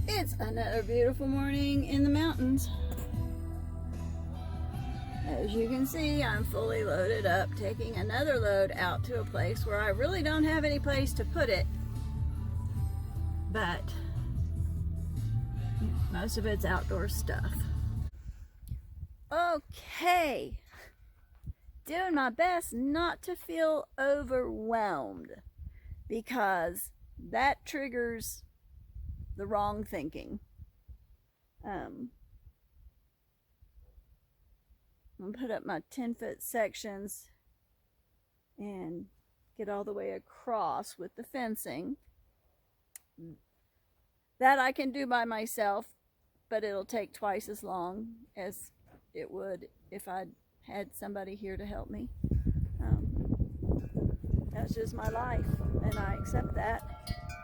It's another beautiful morning in the mountains. As you can see, I'm fully loaded up, taking another load out to a place where I really don't have any place to put it. But most of it's outdoor stuff. Okay. Doing my best not to feel overwhelmed, because that triggers the wrong thinking. I'm gonna put up my 10-foot sections and get all the way across with the fencing. That I can do by myself, but it'll take twice as long as it would if I had somebody here to help me. That's just my life, and I accept that,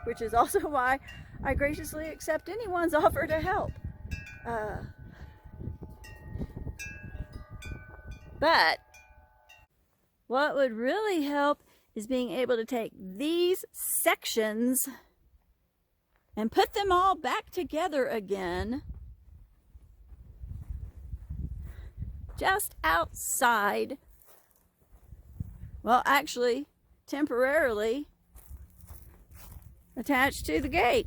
which is also why I graciously accept anyone's offer to help. But what would really help is being able to take these sections and put them all back together again, just outside. Well, actually, temporarily attached to the gate,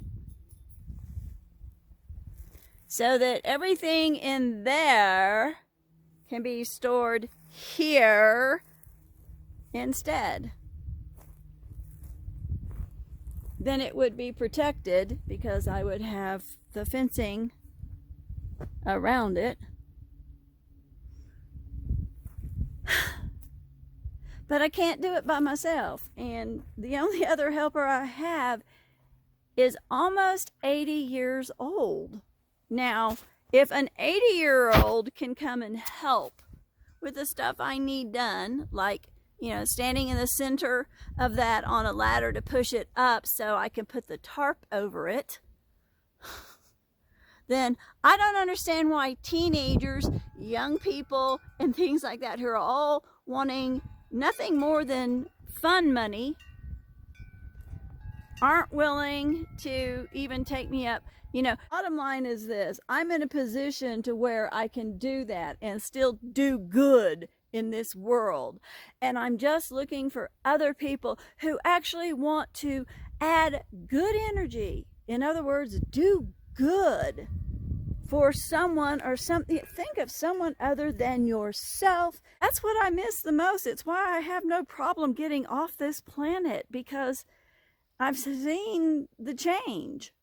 so that everything in there can be stored here instead. Then it would be protected because I would have the fencing around it. But I can't do it by myself, and the only other helper I have is almost 80 years old. Now, if an 80-year-old can come and help with the stuff I need done, like, standing in the center of that on a ladder to push it up so I can put the tarp over it, then I don't understand why teenagers, young people, and things like that, who are all wanting nothing more than fun money, aren't willing to even take me up. Bottom line is this: I'm in a position to where I can do that and still do good in this world. And I'm just looking for other people who actually want to add good energy. In other words, do good for someone or something. Think of someone other than yourself. That's what I miss the most. It's why I have no problem getting off this planet, because I've seen the change.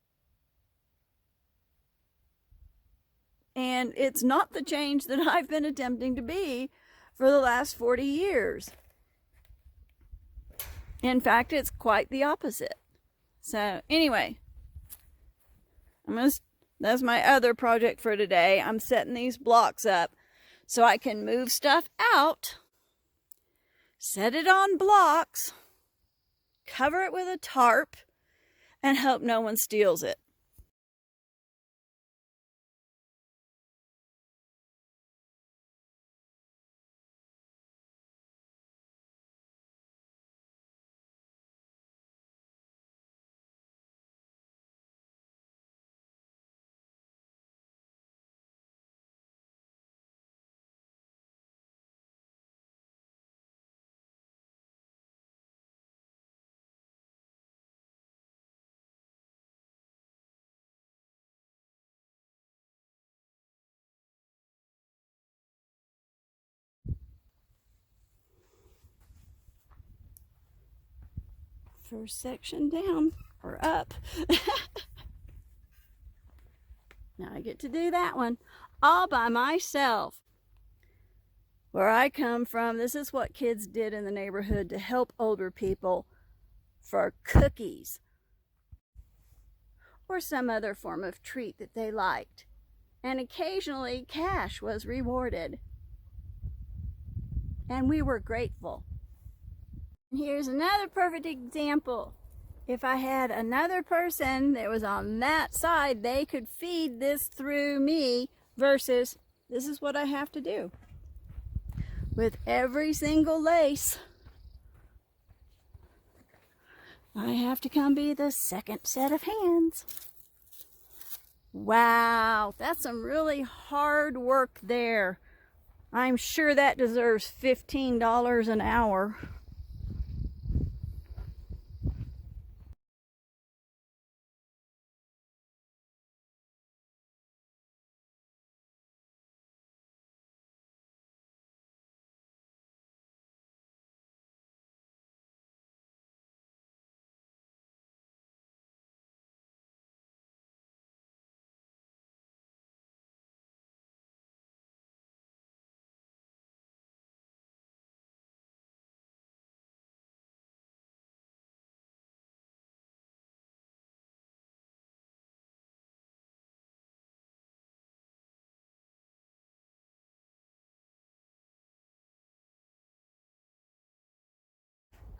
And it's not the change that I've been attempting to be for the last 40 years. In fact, it's quite the opposite. So anyway, that's my other project for today. I'm setting these blocks up so I can move stuff out, set it on blocks, cover it with a tarp, and hope no one steals it. First section down, or up. Now I get to do that one all by myself. Where I come from, this is what kids did in the neighborhood to help older people for cookies or some other form of treat that they liked. And occasionally cash was rewarded. And we were grateful. Here's another perfect example. If I had another person that was on that side, they could feed this through me, versus this is what I have to do with every single lace. I have to come be the second set of hands. Wow, that's some really hard work there. I'm sure that deserves $15 an hour.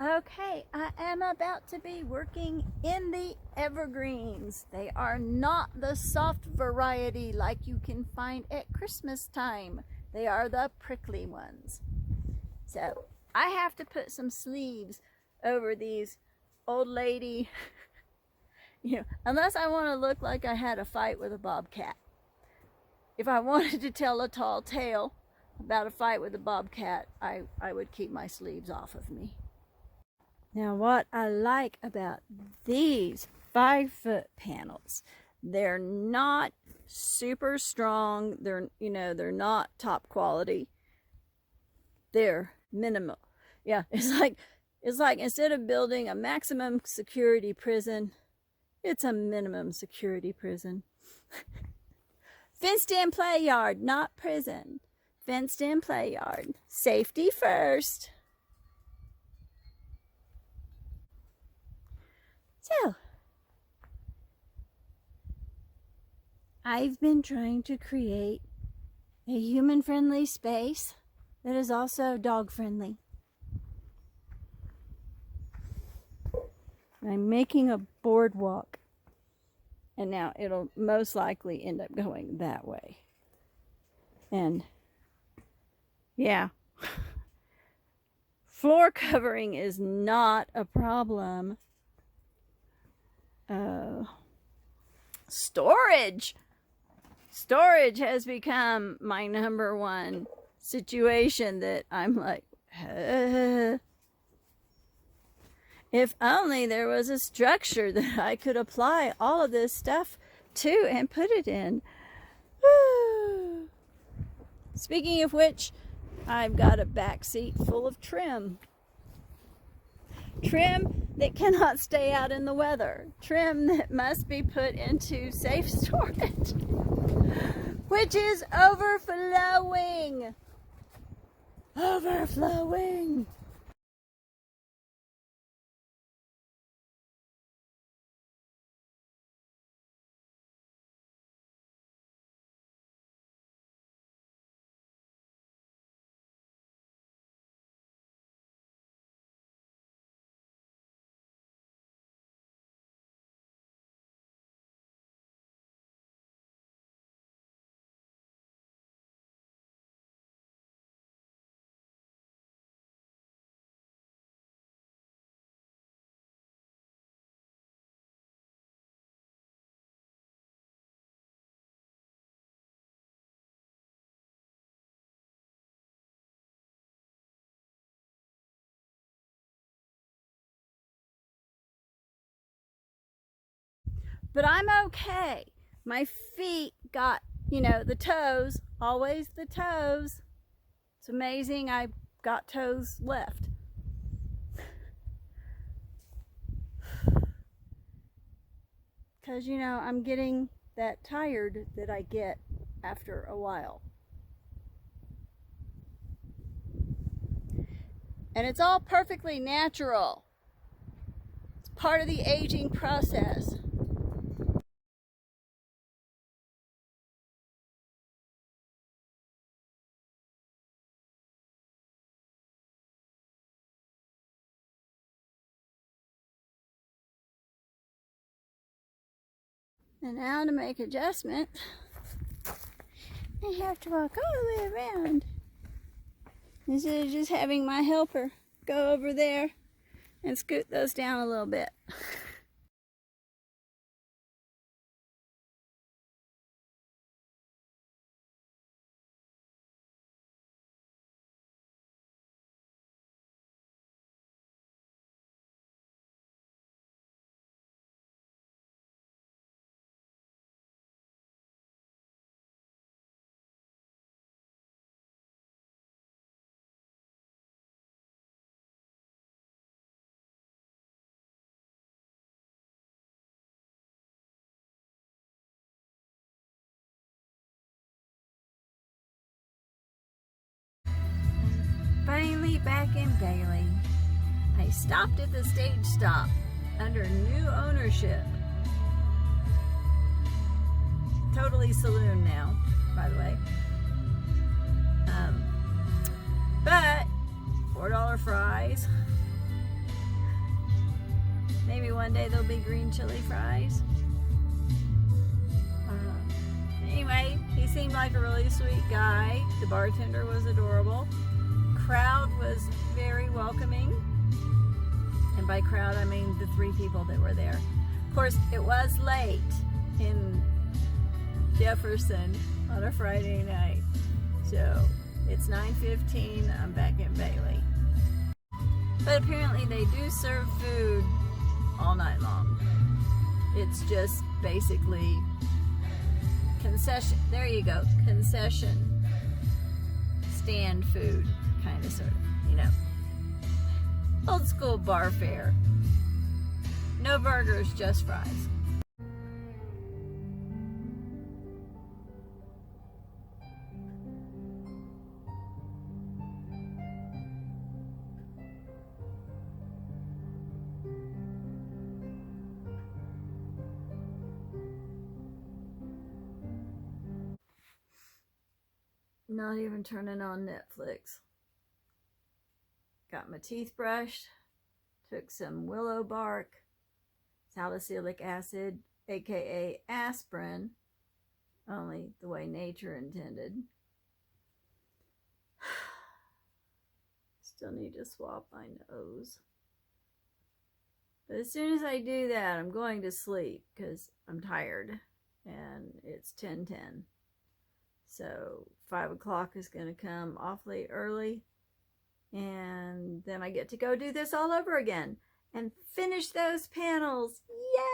Okay, I am about to be working in the evergreens. They are not the soft variety like you can find at Christmas time. They are the prickly ones. So I have to put some sleeves over these old lady, unless I want to look like I had a fight with a bobcat. If I wanted to tell a tall tale about a fight with a bobcat, I would keep my sleeves off of me. Now, what I like about these 5-foot panels, they're not super strong. They're not top quality. They're minimal. Yeah, it's like instead of building a maximum security prison, it's a minimum security prison. Fenced in play yard, not prison. Fenced in play yard. Safety first. So, I've been trying to create a human-friendly space that is also dog-friendly. I'm making a boardwalk, and now it'll most likely end up going that way. And yeah, floor covering is not a problem. Storage has become my number one situation that I'm like, if only there was a structure that I could apply all of this stuff to and put it in. Speaking of which, I've got a back seat full of trim. Trim that cannot stay out in the weather. Trim that must be put into safe storage, which is overflowing. Overflowing. But I'm okay. My feet got, the toes, always the toes. It's amazing I got toes left. Because, I'm getting that tired that I get after a while. And it's all perfectly natural. It's part of the aging process. And now to make adjustment, I have to walk all the way around instead of just having my helper go over there and scoot those down a little bit. back in Bailey. I stopped at the stage stop under new ownership. Totally saloon now, by the way. But $4 fries. Maybe one day there'll be green chili fries. Anyway, he seemed like a really sweet guy. The bartender was adorable. Crowd was very welcoming. And by crowd, I mean the 3 people that were there. Of course, it was late in Jefferson on a Friday night. So it's 9:15. I'm back in Bailey. But apparently they do serve food all night long. It's just basically concession. There you go. Concession stand food, kind of, sort of, you know. Old school bar fare. No burgers, just fries. Not even turning on Netflix. Got my teeth brushed, took some willow bark, salicylic acid, aka aspirin, only the way nature intended. Still need to swab my nose. But as soon as I do that, I'm going to sleep because I'm tired and it's 10:10. So 5 o'clock is going to come awfully early. And then I get to go do this all over again and finish those panels. Yay!